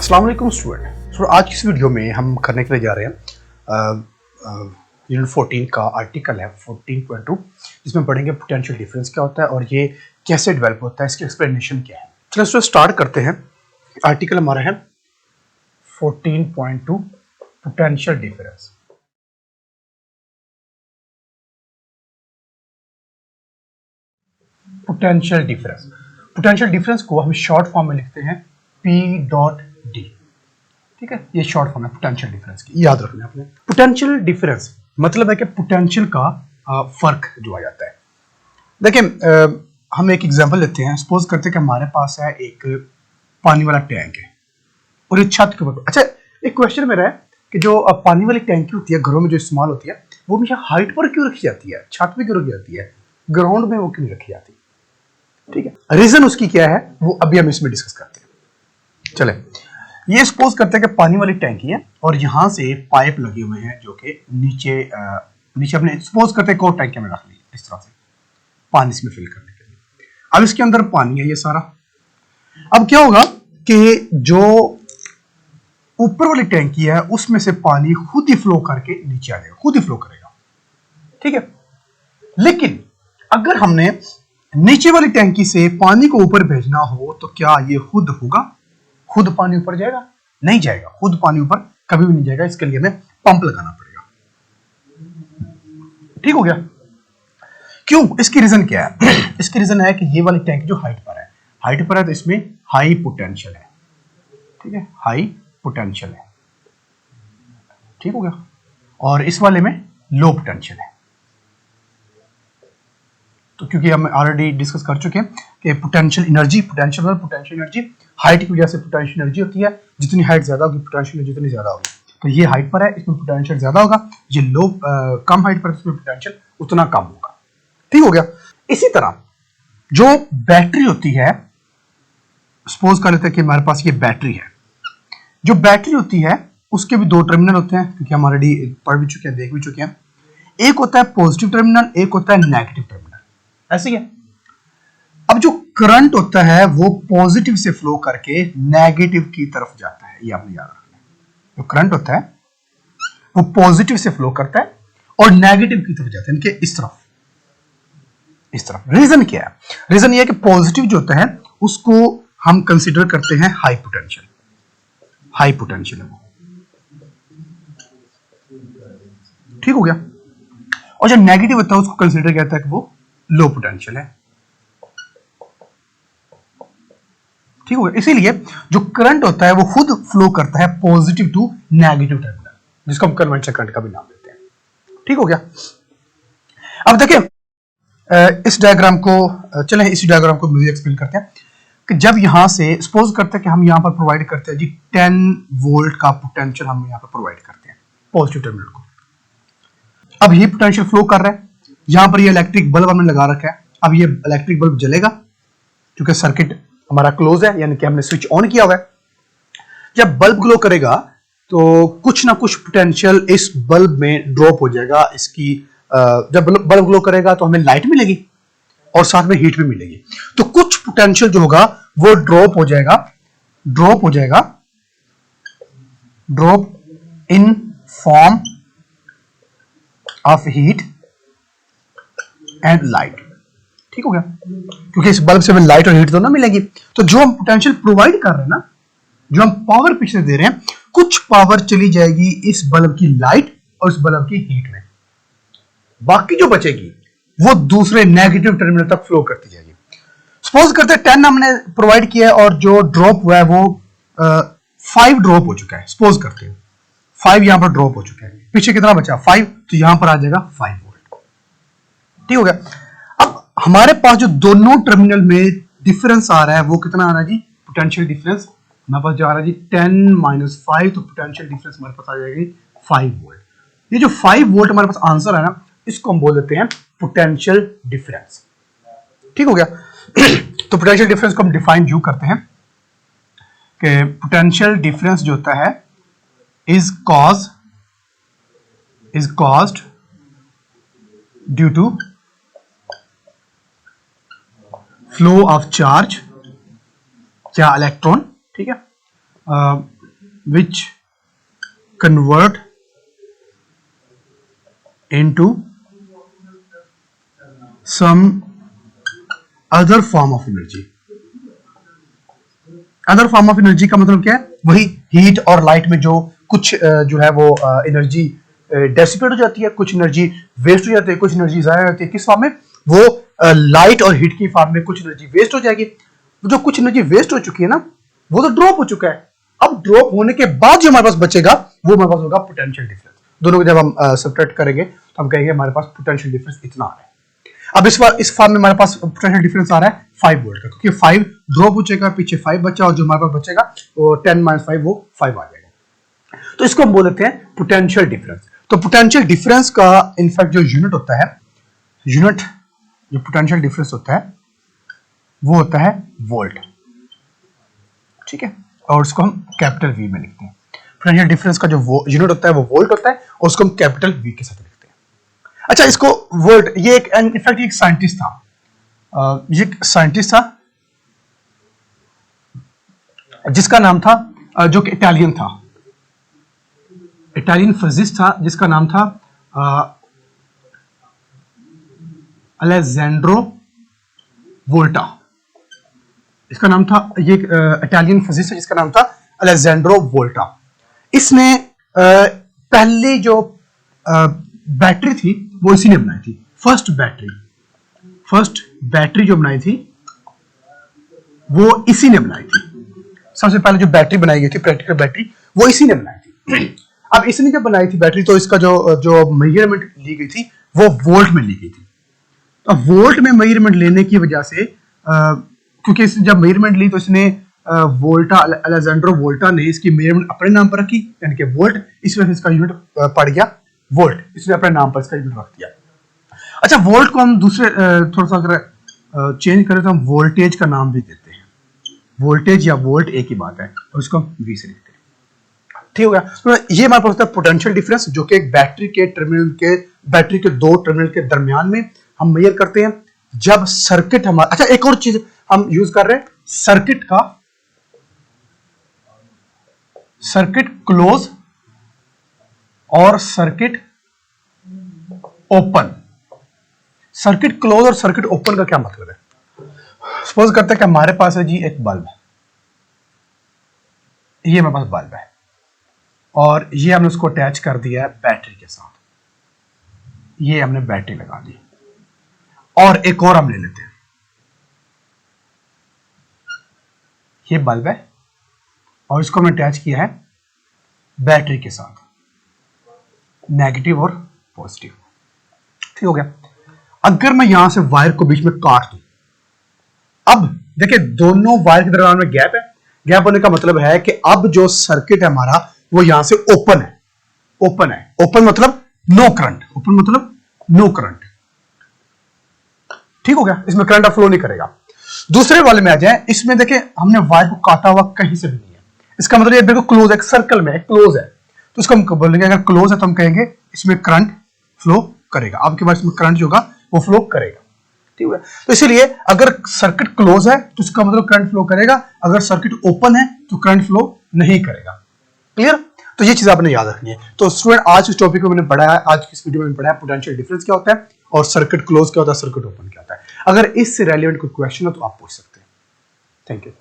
अस्सलाम वालेकुम स्टूडेंट। सो आज की इस वीडियो में हम करने के लिए जा रहे हैं यूनिट 14 का आर्टिकल है 14.2, जिसमें पढ़ेंगे पोटेंशियल डिफरेंस क्या होता है और ये कैसे डेवलप होता है, इसकी एक्सप्लेनेशन क्या है। चलो इसको स्टार्ट करते हैं। आर्टिकल हमारा है 14.2 पोटेंशियल डिफरेंस। पोटेंशियल डिफरेंस को हम शॉर्ट फॉर्म में लिखते हैं P.D। ठीक है, ये शॉर्ट फॉर्म है पोटेंशियल डिफरेंस की, याद रखना आपने। पोटेंशियल डिफरेंस मतलब है कि पोटेंशियल का फर्क जो आ जाता है। देखिए हम एक एग्जांपल लेते हैं। सपोज करते हैं कि हमारे पास है एक पानी वाला टैंक है और ये छत के ऊपर। अच्छा, एक क्वेश्चन मेरा है कि जो पानी वाली टैंकी होती है घरों में जो इस्तेमाल होती है, वो हमेशा हाइट पर क्यों रखी जाती है, छत पे क्यों रखी जाती है, ग्राउंड में वो क्यों नहीं रखी जाती? ठीक है, रीजन उसकी क्या है वो अभी हम इसमें डिस्कस करते हैं। चले, ये सपोज करते हैं कि पानी वाली टैंकी है और यहां से पाइप लगे हुए हैं जो कि नीचे अपने सपोज करते हैं को टैंकी में रख ली इस तरह से पानी इसमें फिल करने के लिए। अब इसके अंदर पानी है ये सारा। अब क्या होगा कि जो ऊपर वाली टैंकी है उसमें से पानी खुद ही फ्लो करके नीचे आ जाएगा, खुद ही फ्लो करेगा। ठीक है, लेकिन अगर हमने नीचे वाली टैंकी से पानी को ऊपर भेजना हो तो क्या ये खुद होगा? खुद पानी ऊपर जाएगा? नहीं जाएगा, खुद पानी ऊपर कभी भी नहीं जाएगा। इसके लिए हमें पंप लगाना पड़ेगा। ठीक हो गया? क्यों? इसकी रीजन क्या है? इसकी रीजन है कि ये वाली टैंक जो हाइट पर है तो इसमें हाई पोटेंशियल है। ठीक है, हाई पोटेंशियल है। ठीक हो गया? और इस वाले में लो पोटेंशियल है। तो क्योंकि हम ऑलरेडी डिस्कस कर चुके हैं कि पोटेंशियल एनर्जी हाइट की वजह से पोटेंशियल एनर्जी होती है। जितनी हाइट ज्यादा होगी पोटेंशियल एनर्जी उतनी ज्यादा होगी। तो ये हाइट पर है, इसमें पोटेंशियल ज्यादा होगा। ये लो कम हाइट पर, इसमें पोटेंशियल उतना कम होगा। ठीक हो गया? इसी तरह जो बैटरी होती है, सपोज कर लेते हैं कि हमारे पास ये बैटरी है। जो बैटरी होती है उसके भी दो टर्मिनल होते हैं, क्योंकि हम ऑलरेडी पढ़ भी चुके हैं, देख भी चुके हैं। एक होता है पॉजिटिव टर्मिनल, एक होता है नेगेटिव टर्मिनल। ऐसे ही है। अब जो करंट होता है वो पॉजिटिव से फ्लो करके नेगेटिव की तरफ जाता है, ये आपने याद रखना है। जो करंट होता है वो पॉजिटिव से फ्लो करता है और नेगेटिव की तरफ जाता है, इनके इस तरफ। रीजन क्या है? रीजन ये है कि पॉजिटिव जो होता है उसको हम कंसीडर करते हैं हाई पोटेंशियल है वो। ठीक हो गया? और जो नेगेटिव होता है उसको कंसीडर करता है कि वो लो पोटेंशियल है। ठीक हो गया? इसीलिए जो करंट होता है वो खुद फ्लो करता है पॉजिटिव टू नेगेटिव टर्मिनल, जिसको हम कन्वेंशनल करंट का भी नाम देते हैं। ठीक हो गया? अब देखिए इस डायग्राम को मुझे एक्सप्लेन करते हैं कि जब यहां से सपोज करते हैं कि हम यहां पर प्रोवाइड करते हैं जी 10 वोल्ट का पोटेंशियल हम यहां पर प्रोवाइड करते हैं पॉजिटिव टर्मिनल को। अब ये पोटेंशियल फ्लो कर रहा है, यहां पर ये इलेक्ट्रिक बल्ब हमने लगा रखा है। अब ये इलेक्ट्रिक बल्ब जलेगा क्योंकि सर्किट हमारा क्लोज है, यानी कि हमने स्विच ऑन किया हुआ है। जब बल्ब ग्लो करेगा तो कुछ ना कुछ पोटेंशियल इस बल्ब में ड्रॉप हो जाएगा। इसकी जब बल्ब ग्लो करेगा तो हमें लाइट मिलेगी और साथ में हीट भी मिलेगी। तो कुछ पोटेंशियल जो होगा वो ड्रॉप हो जाएगा in form of heat and light. ठीक हो गया? क्योंकि इस बल्ब से हमें लाइट और हीट दोनों मिलेगी। तो जो हम पोटेंशियल प्रोवाइड कर रहे हैं ना, जो हम पावर पीछे दे रहे हैं, कुछ पावर चली जाएगी इस बल्ब की लाइट और इस बल्ब की हीट में, बाकी जो बचेगी वो दूसरे नेगेटिव टर्मिनल तक फ्लो करती जाएगी। सपोज करते हैं 10 हमने प्रोवाइड किया है और जो ड्रॉप हुआ है वो 5 ड्रॉप हो चुका है। सपोज करते हैं 5 यहां पर ड्रॉप हो चुका है, पीछे कितना बचा 5, तो यहां पर आ जाएगा 5 वोल्ट। ठीक हो गया? अब हमारे पास जो दोनों टर्मिनल में डिफरेंस आ रहा है वो कितना आ रहा है जी? पोटेंशियल डिफरेंस हमारे पास जा रहा है जी 10 - 5, तो पोटेंशियल डिफरेंस हमारे पास आ जाएगी 5 वोल्ट। ये जो 5 वोल्ट हमारे पास आंसर है ना, इसको हम बोल देते हैं पोटेंशियल डिफरेंस। ठीक हो गया? तो पोटेंशियल डिफरेंस को हम डिफाइन यूं करते हैं कि पोटेंशियल डिफरेंस जो होता है is caused due to flow of charge या इलेक्ट्रॉन। ठीक है? which convert into some other form of energy. Other form of energy का मतलब क्या है? वही हीट और लाइट में जो कुछ जो है वो एनर्जी डेसिपेट हो जाती है, कुछ एनर्जी वेस्ट हो जाती है, कुछ एनर्जी जाया होती है। किस फॉर्म में? वो लाइट और हीट की फॉर्म में कुछ एनर्जी वेस्ट हो जाएगी। जो कुछ एनर्जी वेस्ट हो चुकी है ना, वो तो ड्रॉप हो चुका है। अब ड्रॉप होने के बाद जो हमारे पास बचेगा वो हमारे पास होगा पोटेंशियल डिफरेंस। दोनों को जब हम सब्ट्रैक्ट करेंगे तो हम कहेंगे हमारे पास पोटेंशियल डिफरेंस इतना आ रहा है। अब इस फॉर्म में हमारे पास पोटेंशियल डिफरेंस आ रहा है 5 वोल्ट का, क्योंकि 5 ड्रॉप हो जाएगा, पीछे 5 बचा और जो हमारे पास बचेगा वो 10 - 5 वो 5 आ जाएगा। तो इसको हम बोलते हैं पोटेंशियल डिफरेंस। तो पोटेंशियल डिफरेंस का इनफैक्ट जो यूनिट होता है, यूनिट जो पोटेंशियल डिफरेंस होता है वो होता है वोल्ट, ठीक है, और उसको हम कैपिटल वी में लिखते हैं। पोटेंशियल डिफरेंस का जो यूनिट होता है वो वोल्ट होता है और उसको हम कैपिटल वी के साथ लिखते हैं। अच्छा, इसको वोल्ट, ये एक इनफैक्ट एक साइंटिस्ट था, ये एक साइंटिस्ट था जिसका नाम था जो कि इटालियन था, इटालियन फिजिसिस्ट था जिसका नाम था अलेजेंड्रो वोल्टा। इसका नाम था, ये इटालियन फिजिसिस्ट है जिसका नाम था अलेजेंड्रो वोल्टा। इसने पहले जो बैटरी थी वो इसी ने बनाई थी। फर्स्ट बैटरी जो बनाई थी वो इसी ने बनाई थी। सबसे पहले जो बैटरी बनाई गई थी, प्रैक्टिकल बैटरी, वो इसी ने बनाई थी। अब इसने जब बनाई थी बैटरी तो इसका जो मेजरमेंट ली गई थी वो वोल्ट में ली गई थी। तो वोल्ट में मेजरमेंट लेने की वजह से क्योंकि इसने जब मेजरमेंट ली तो इसने अलेजेंड्रो वोल्टा ने इसकी मेजरमेंट अपने नाम पर रखी, यानी कि वोल्ट, इस वजह से इसका यूनिट पड़ गया वोल्ट, इसने अपने नाम पर इसका यूनिट रख दिया। अच्छा, वोल्ट को हम दूसरे थोड़ा सा अगर चेंज करें तो हम वोल्टेज का नाम भी देते हैं। वोल्टेज या वोल्ट एक ही बात है और इसको हम वी से लिखते हैं। ठीक हो गया? तो ये हमारे पास होता है पोटेंशियल डिफरेंस, जो कि एक बैटरी के दो टर्मिनल के दरमियान में हम मेजर करते हैं जब सर्किट हमारा। अच्छा, एक और चीज हम यूज कर रहे हैं सर्किट क्लोज और सर्किट ओपन। सर्किट क्लोज और सर्किट ओपन का क्या मतलब है? सपोज करते हैं कि हमारे पास है जी एक बल्ब, ये हमारे पास बल्ब है और ये हमने उसको अटैच कर दिया है बैटरी के साथ। ये हमने बैटरी लगा दी और एक और हम ले लेते हैं, ये बल्ब है और इसको हमने अटैच किया है बैटरी के साथ, नेगेटिव और पॉजिटिव। ठीक हो गया? अगर मैं यहां से वायर को बीच में काट दूं, अब देखिए दोनों वायर के दरमियान में गैप है। गैप होने का मतलब है कि अब जो सर्किट है हमारा वो यहां से ओपन है। ओपन मतलब नो करंट। ठीक हो गया? इसमें करंट फ्लो नहीं करेगा। दूसरे वाले में आ जाए, इसमें देखिए हमने वायर को काटा हुआ कहीं से भी नहीं है। इसका मतलब ये बिल्कुल क्लोज है, एक सर्कल में क्लोज है, तो इसको हम बोलेंगे अगर क्लोज है तो हम कहेंगे इसमें करंट फ्लो करेगा। आपके पास इसमें करंट जो होगा वो फ्लो करेगा। ठीक है? तो इसीलिए अगर सर्किट क्लोज है तो इसका मतलब करंट फ्लो करेगा, अगर सर्किट ओपन है तो करंट फ्लो नहीं करेगा। क्लियर? तो ये चीज आपने याद रखनी है। तो स्टूडेंट, आज इस टॉपिक में मैंने पढ़ा है, आज की इस वीडियो में पढ़ा है पोटेंशियल डिफरेंस क्या होता है और सर्किट क्लोज क्या होता है, सर्किट ओपन क्या होता है। अगर इससे रेलेवेंट कोई क्वेश्चन हो तो आप पूछ सकते हैं। Thank you.